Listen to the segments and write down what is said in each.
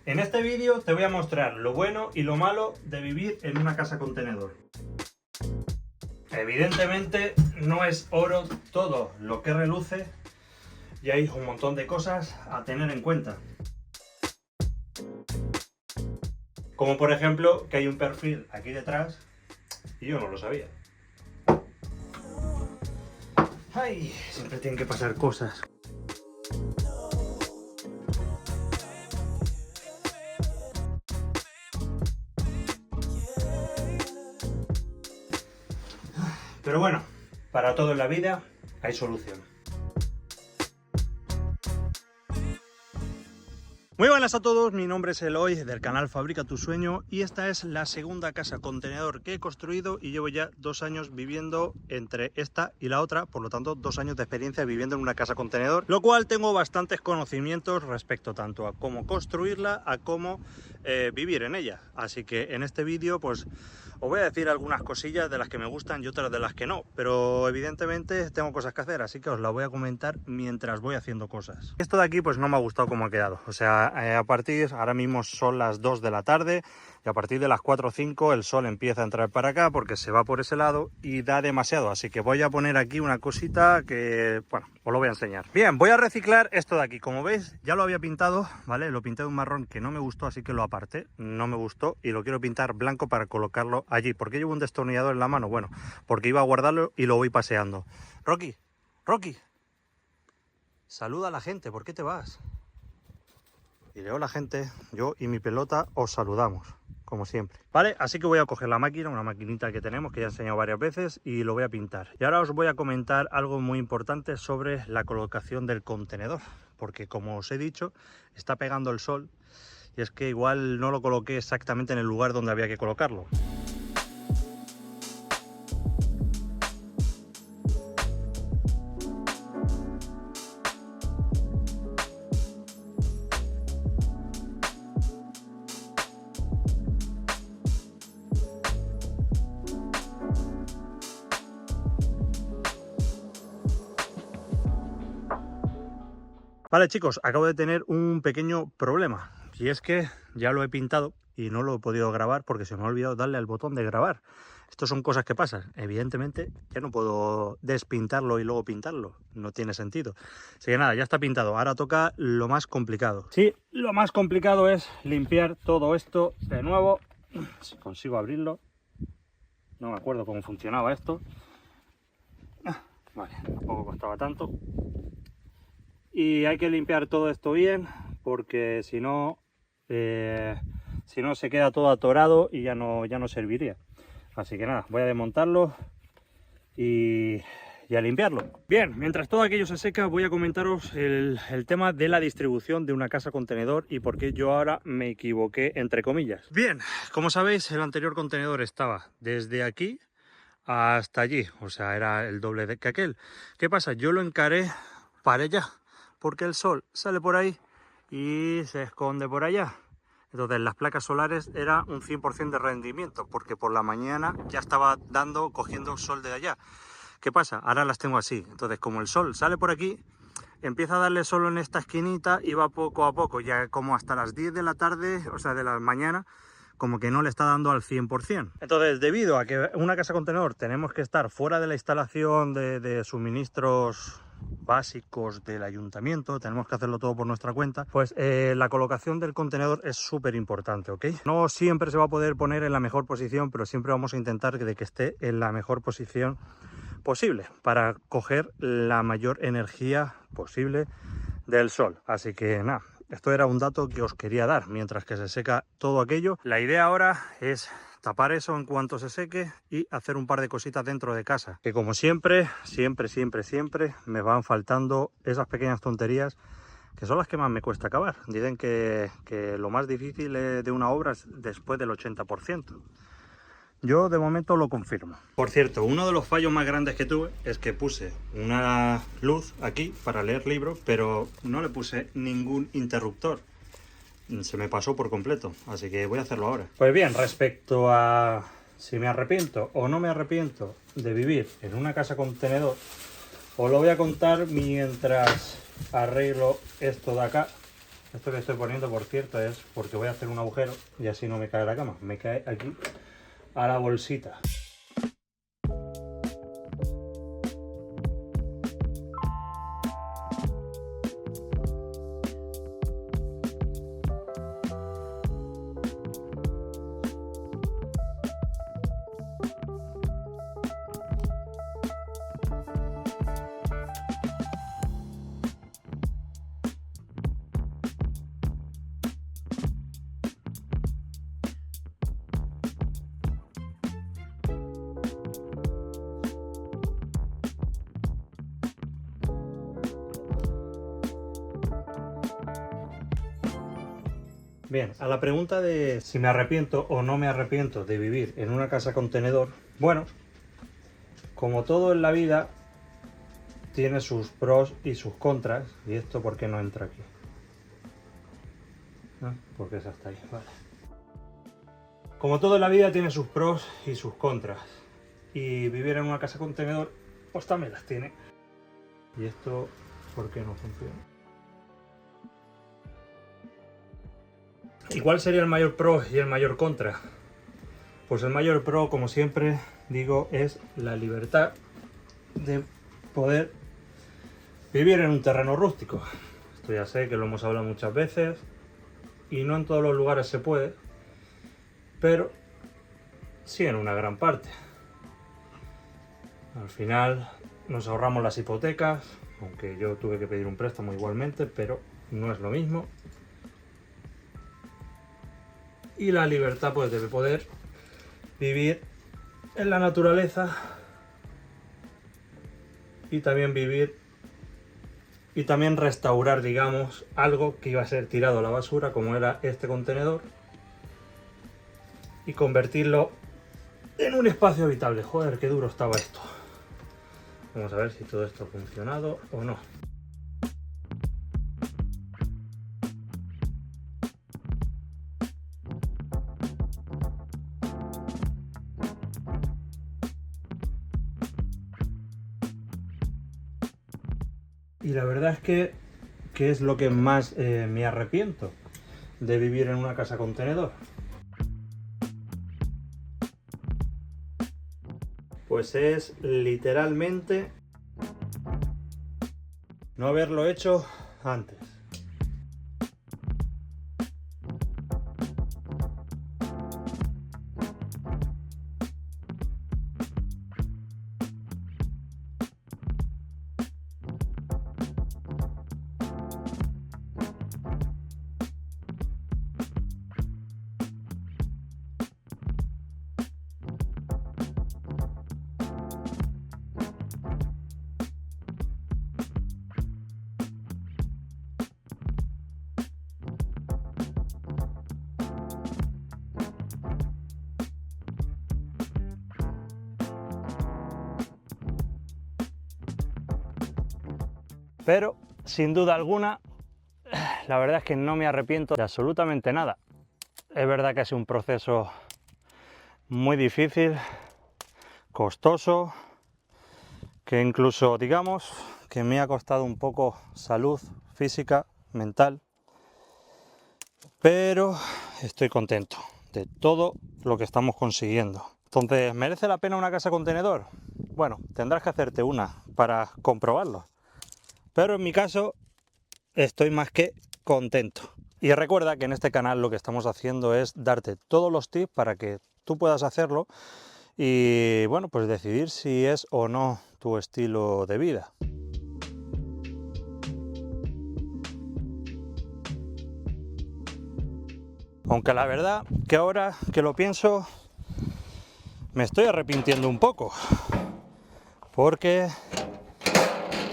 En este vídeo te voy a mostrar lo bueno y lo malo de vivir en una casa contenedor. Evidentemente no es oro todo lo que reluce y hay un montón de cosas a tener en cuenta. Como por ejemplo que hay un perfil aquí detrás y yo no lo sabía. Ay, siempre tienen que pasar cosas. Pero bueno, para todo en la vida hay solución. Muy buenas a todos, mi nombre es Eloy del canal Fabrica tu Sueño y esta es la segunda casa contenedor que he construido y llevo ya 2 años viviendo entre esta y la otra, por lo tanto 2 años de experiencia viviendo en una casa contenedor, lo cual tengo bastantes conocimientos respecto tanto a cómo construirla a cómo vivir en ella. Así que en este vídeo pues os voy a decir algunas cosillas de las que me gustan y otras de las que no, pero evidentemente tengo cosas que hacer, así que os las voy a comentar mientras voy haciendo cosas. Esto de aquí pues no me ha gustado cómo ha quedado, o sea, ahora mismo son las 2 de la tarde y a partir de las 4 o 5 el sol empieza a entrar para acá porque se va por ese lado y da demasiado, así que voy a poner aquí una cosita que, bueno, os lo voy a enseñar. Bien, voy a reciclar esto de aquí, como veis ya lo había pintado, ¿vale? Lo pinté de un marrón que no me gustó, así que lo aparté, no me gustó y lo quiero pintar blanco para colocarlo allí. ¿Por qué llevo un destornillador en la mano? Bueno, porque iba a guardarlo y lo voy paseando. Rocky, saluda a la gente, ¿por qué te vas? Y leo la gente, yo y mi pelota os saludamos, como siempre. Vale, así que voy a coger la máquina, una maquinita que tenemos, que ya he enseñado varias veces, y lo voy a pintar. Y ahora os voy a comentar algo muy importante sobre la colocación del contenedor, porque como os he dicho, está pegando el sol, y es que igual no lo coloqué exactamente en el lugar donde había que colocarlo. Vale chicos, acabo de tener un pequeño problema y es que ya lo he pintado y no lo he podido grabar porque se me ha olvidado darle al botón de grabar. Estas son cosas que pasan, evidentemente ya no puedo despintarlo y luego pintarlo, no tiene sentido. Así que nada, ya está pintado, ahora toca lo más complicado. Sí, lo más complicado es limpiar todo esto de nuevo, si consigo abrirlo, no me acuerdo cómo funcionaba esto. Vale, tampoco costaba tanto. Y hay que limpiar todo esto bien porque si no se queda todo atorado y ya no serviría. Así que nada, voy a desmontarlo y a limpiarlo. Bien, mientras todo aquello se seca voy a comentaros el tema de la distribución de una casa contenedor y por qué yo ahora me equivoqué entre comillas. Bien, como sabéis el anterior contenedor estaba desde aquí hasta allí, o sea era el doble de que aquel. ¿Qué pasa? Yo lo encaré para allá, porque el sol sale por ahí y se esconde por allá. Entonces las placas solares era un 100% de rendimiento, porque por la mañana ya estaba cogiendo sol de allá. ¿Qué pasa? Ahora las tengo así. Entonces como el sol sale por aquí, empieza a darle solo en esta esquinita y va poco a poco, ya como hasta las 10 de la tarde, o sea de la mañana, como que no le está dando al 100%. Entonces, debido a que una casa contenedor tenemos que estar fuera de la instalación de suministros básicos del ayuntamiento, tenemos que hacerlo todo por nuestra cuenta, pues la colocación del contenedor es súper importante, ¿ok? No siempre se va a poder poner en la mejor posición, pero siempre vamos a intentar de que esté en la mejor posición posible para coger la mayor energía posible del sol. Así que nada, esto era un dato que os quería dar mientras que se seca todo aquello. La idea ahora es tapar eso en cuanto se seque y hacer un par de cositas dentro de casa, que como siempre me van faltando esas pequeñas tonterías que son las que más me cuesta acabar. Dicen que lo más difícil de una obra es después del 80%. Yo de momento lo confirmo. Por cierto, uno de los fallos más grandes que tuve es que puse una luz aquí para leer libros, pero no le puse ningún interruptor. Se me pasó por completo, así que voy a hacerlo ahora. Pues bien, respecto a si me arrepiento o no me arrepiento de vivir en una casa contenedor, os lo voy a contar mientras arreglo esto de acá, Esto que estoy poniendo, por cierto, es porque voy a hacer un agujero y así no me cae la cama. Me cae aquí a la bolsita. Bien, a la pregunta de si me arrepiento o no me arrepiento de vivir en una casa contenedor, bueno, como todo en la vida, tiene sus pros y sus contras. ¿Y esto por qué no entra aquí? ¿No? Porque es hasta ahí, vale. Como todo en la vida tiene sus pros y sus contras. Y vivir en una casa contenedor, pues también las tiene. ¿Y esto por qué no funciona? ¿Y cuál sería el mayor pro y el mayor contra? Pues el mayor pro, como siempre digo, es la libertad de poder vivir en un terreno rústico. Esto ya sé que lo hemos hablado muchas veces y no en todos los lugares se puede, pero sí en una gran parte. Al final nos ahorramos las hipotecas, aunque yo tuve que pedir un préstamo igualmente, pero no es lo mismo. Y la libertad, pues, de poder vivir en la naturaleza y también vivir y también restaurar, digamos, algo que iba a ser tirado a la basura, como era este contenedor, y convertirlo en un espacio habitable. Joder, qué duro estaba esto. Vamos a ver si todo esto ha funcionado o no. Y la verdad es que es lo que más me arrepiento de vivir en una casa contenedor. Pues es literalmente no haberlo hecho antes. Pero, sin duda alguna, la verdad es que no me arrepiento de absolutamente nada. Es verdad que ha sido un proceso muy difícil, costoso, que incluso, digamos, que me ha costado un poco salud física, mental, pero estoy contento de todo lo que estamos consiguiendo. Entonces, ¿merece la pena una casa contenedor? Bueno, tendrás que hacerte una para comprobarlo. Pero en mi caso estoy más que contento. Y recuerda que en este canal lo que estamos haciendo es darte todos los tips para que tú puedas hacerlo y, bueno, pues decidir si es o no tu estilo de vida. Aunque la verdad que ahora que lo pienso me estoy arrepintiendo un poco, porque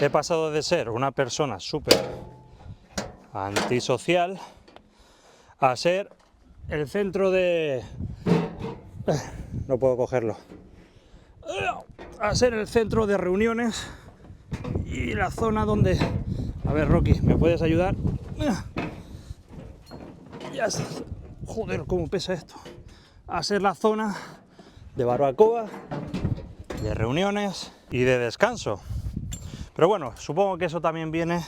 he pasado de ser una persona súper antisocial a ser el centro de... no puedo cogerlo. A ser el centro de reuniones y la zona donde... A ver, Rocky, ¿me puedes ayudar? Ya... Joder, cómo pesa esto. A ser la zona de barbacoa, de reuniones y de descanso. Pero bueno, supongo que eso también viene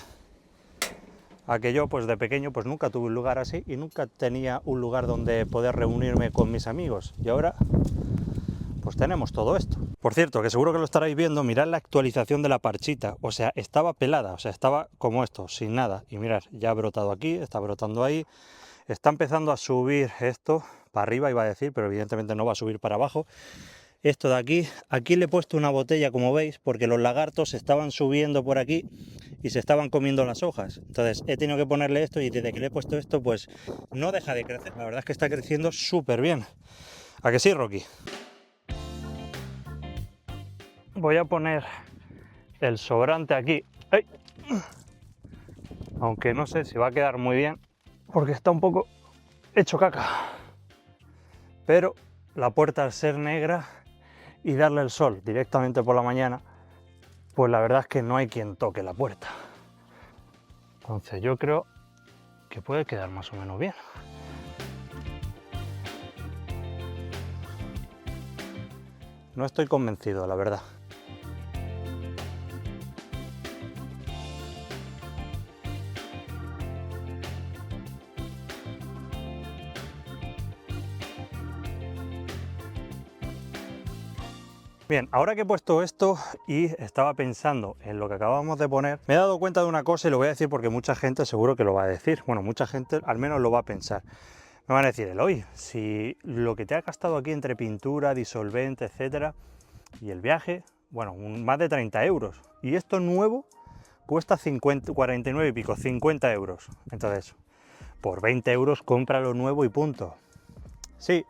a que yo pues de pequeño pues nunca tuve un lugar así y nunca tenía un lugar donde poder reunirme con mis amigos, y ahora pues tenemos todo esto. Por cierto, que seguro que lo estaréis viendo, mirad la actualización de la parchita, o sea, estaba pelada, o sea, estaba como esto, sin nada, y mirad, ya ha brotado aquí, está brotando ahí, está empezando a subir esto para arriba, iba a decir, pero evidentemente no va a subir para abajo. Esto de aquí le he puesto una botella, como veis, porque los lagartos estaban subiendo por aquí y se estaban comiendo las hojas. Entonces he tenido que ponerle esto, y desde que le he puesto esto, pues no deja de crecer. La verdad es que está creciendo súper bien. ¿A que sí, Rocky? Voy a poner el sobrante aquí. ¡Ay! Aunque no sé si va a quedar muy bien, porque está un poco hecho caca. Pero la puerta, al ser negra y darle el sol directamente por la mañana, pues la verdad es que no hay quien toque la puerta. Entonces yo creo que puede quedar más o menos bien. No estoy convencido, la verdad. Bien, ahora que he puesto esto y estaba pensando en lo que acabamos de poner, me he dado cuenta de una cosa y lo voy a decir porque mucha gente seguro que lo va a decir. Bueno, mucha gente al menos lo va a pensar. Me van a decir, Eloy, si lo que te ha gastado aquí entre pintura, disolvente, etcétera, y el viaje, bueno, más de 30 euros. Y esto nuevo cuesta 49 y pico, 50 euros. Entonces, por 20 euros cómpralo nuevo y punto. Sí,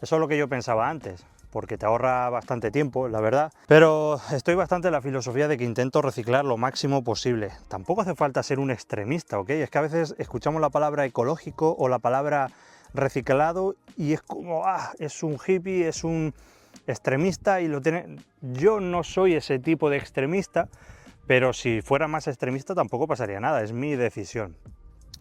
eso es lo que yo pensaba antes, porque te ahorra bastante tiempo, la verdad, pero estoy bastante en la filosofía de que intento reciclar lo máximo posible. Tampoco hace falta ser un extremista, ¿ok? Es que a veces escuchamos la palabra ecológico o la palabra reciclado y es como, es un hippie, es un extremista y lo tiene... Yo no soy ese tipo de extremista, pero si fuera más extremista tampoco pasaría nada, es mi decisión.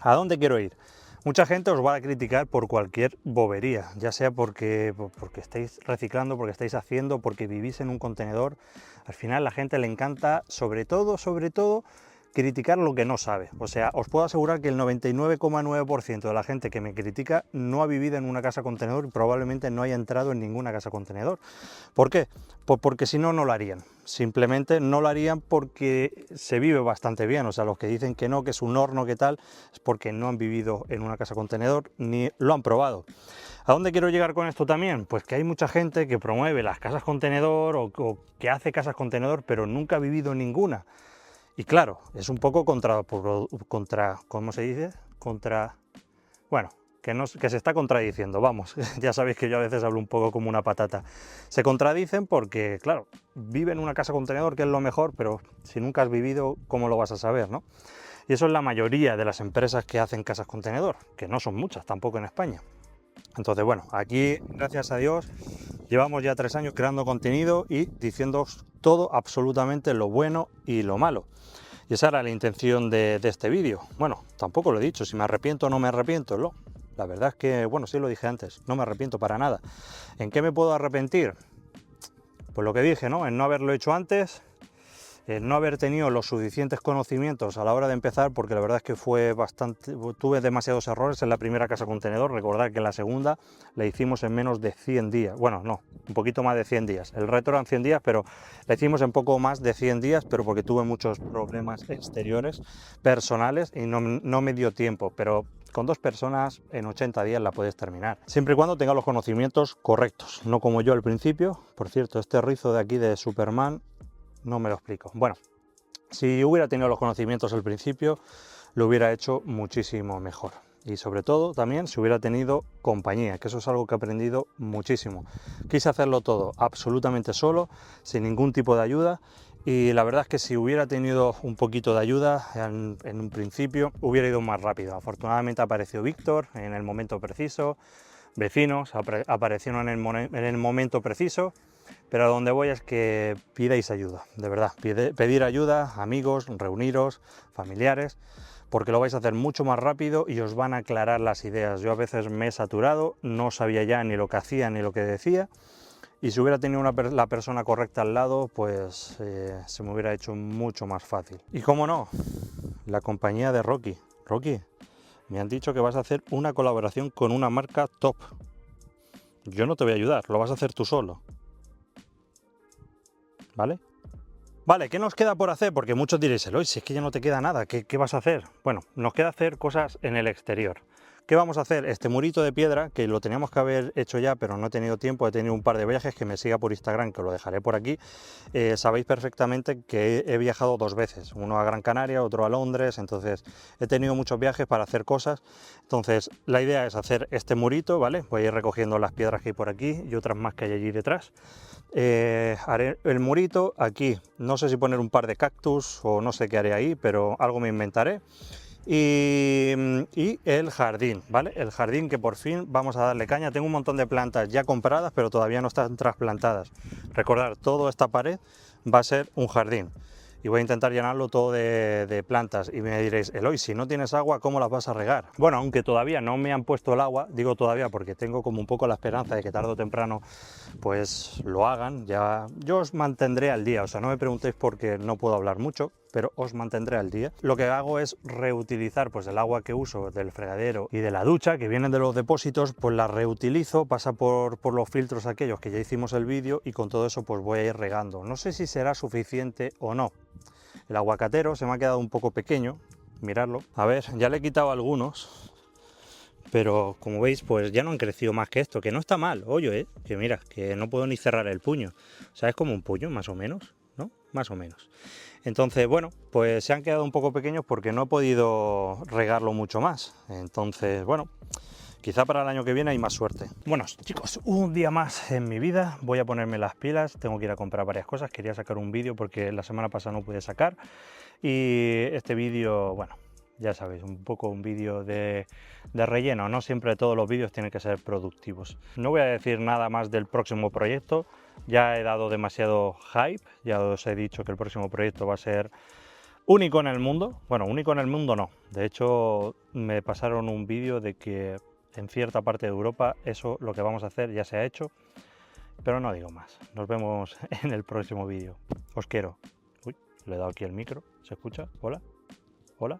¿A dónde quiero ir? Mucha gente os va a criticar por cualquier bobería, ya sea porque estáis reciclando, porque estáis haciendo, porque vivís en un contenedor. Al final la gente le encanta, sobre todo, criticar lo que no sabe. O sea, os puedo asegurar que el 99,9% de la gente que me critica no ha vivido en una casa contenedor y probablemente no haya entrado en ninguna casa contenedor. ¿Por qué? Pues porque si no, no lo harían. Simplemente no lo harían porque se vive bastante bien. O sea, los que dicen que no, que es un horno, que tal, es porque no han vivido en una casa contenedor ni lo han probado. ¿A dónde quiero llegar con esto también? Pues que hay mucha gente que promueve las casas contenedor o que hace casas contenedor, pero nunca ha vivido en ninguna. Y claro, es un poco contra ¿cómo se dice? Bueno, que se está contradiciendo, vamos. Ya sabéis que yo a veces hablo un poco como una patata. Se contradicen porque, claro, vive en una casa contenedor, que es lo mejor, pero si nunca has vivido, ¿cómo lo vas a saber, no? Y eso es la mayoría de las empresas que hacen casas contenedor, que no son muchas tampoco en España. Entonces, bueno, aquí, gracias a Dios, llevamos ya 3 años creando contenido y diciéndoos todo, absolutamente lo bueno y lo malo. Y esa era la intención de este vídeo. Bueno, tampoco lo he dicho, si me arrepiento o no me arrepiento, no. La verdad es que, bueno, sí lo dije antes, no me arrepiento para nada. ¿En qué me puedo arrepentir? Pues lo que dije, ¿no? En no haberlo hecho antes, en no haber tenido los suficientes conocimientos a la hora de empezar, porque la verdad es que tuve demasiados errores en la primera casa contenedor. Recordad que en la segunda la hicimos en menos de 100 días, bueno, no, un poquito más de 100 días, el reto eran 100 días, pero la hicimos en poco más de 100 días, pero porque tuve muchos problemas exteriores, personales, y no me dio tiempo, pero con 2 personas en 80 días la puedes terminar, siempre y cuando tengas los conocimientos correctos, no como yo al principio. Por cierto, este rizo de aquí de Superman, no me lo explico. Bueno, si hubiera tenido los conocimientos al principio, lo hubiera hecho muchísimo mejor. Y sobre todo también si hubiera tenido compañía, que eso es algo que he aprendido muchísimo. Quise hacerlo todo absolutamente solo, sin ningún tipo de ayuda. Y la verdad es que si hubiera tenido un poquito de ayuda en un principio, hubiera ido más rápido. Afortunadamente apareció Víctor en el momento preciso, vecinos aparecieron en el momento preciso. Pero a donde voy es que pidáis ayuda, de verdad, pedir ayuda, amigos, reuniros, familiares, porque lo vais a hacer mucho más rápido y os van a aclarar las ideas. Yo a veces me he saturado, no sabía ya ni lo que hacía ni lo que decía, y si hubiera tenido la persona correcta al lado, pues se me hubiera hecho mucho más fácil. Y cómo no, la compañía de Rocky. Rocky, me han dicho que vas a hacer una colaboración con una marca top. Yo no te voy a ayudar, lo vas a hacer tú solo. ¿Vale? Vale, ¿qué nos queda por hacer? Porque muchos diréis, Eloy, si es que ya no te queda nada, ¿qué vas a hacer? Bueno, nos queda hacer cosas en el exterior. ¿Qué vamos a hacer? Este murito de piedra, que lo teníamos que haber hecho ya, pero no he tenido tiempo, he tenido un par de viajes, que me siga por Instagram, que os lo dejaré por aquí. Sabéis perfectamente que he viajado 2 veces, uno a Gran Canaria, otro a Londres, entonces he tenido muchos viajes para hacer cosas. Entonces la idea es hacer este murito, ¿vale? Voy a ir recogiendo las piedras que hay por aquí y otras más que hay allí detrás. Haré el murito aquí, no sé si poner un par de cactus o no sé qué haré ahí, pero algo me inventaré. Y el jardín, ¿vale? El jardín que por fin vamos a darle caña. Tengo un montón de plantas ya compradas, pero todavía no están trasplantadas. Recordad, toda esta pared va a ser un jardín. Y voy a intentar llenarlo todo de plantas. Y me diréis, Eloy, si no tienes agua, ¿cómo las vas a regar? Bueno, aunque todavía no me han puesto el agua, digo todavía porque tengo como un poco la esperanza de que tarde o temprano pues lo hagan. Ya, yo os mantendré al día, o sea, no me preguntéis porque no puedo hablar mucho, pero os mantendré al día. Lo que hago es reutilizar pues el agua que uso del fregadero y de la ducha, que vienen de los depósitos, pues la reutilizo, pasa por los filtros aquellos que ya hicimos el vídeo, y con todo eso pues voy a ir regando. No sé si será suficiente o no. El aguacatero se me ha quedado un poco pequeño, miradlo. A ver, ya le he quitado algunos, pero como veis pues ya no han crecido más que esto, que no está mal, oye, que mira, que no puedo ni cerrar el puño. O sea, es como un puño más o menos, ¿no? Más o menos. Entonces, bueno, pues se han quedado un poco pequeños porque no he podido regarlo mucho más. Entonces, bueno, quizá para el año que viene hay más suerte. Bueno, chicos, un día más en mi vida. Voy a ponerme las pilas, tengo que ir a comprar varias cosas. Quería sacar un vídeo porque la semana pasada no pude sacar. Y este vídeo, bueno, ya sabéis, un poco un vídeo de relleno. No siempre todos los vídeos tienen que ser productivos. No voy a decir nada más del próximo proyecto. Ya he dado demasiado hype. Ya os he dicho que el próximo proyecto va a ser único en el mundo. Bueno, único en el mundo no. De hecho, me pasaron un vídeo de que en cierta parte de Europa eso, lo que vamos a hacer, ya se ha hecho. Pero no digo más. Nos vemos en el próximo vídeo. Os quiero. Uy, le he dado aquí el micro. ¿Se escucha? Hola. Hola.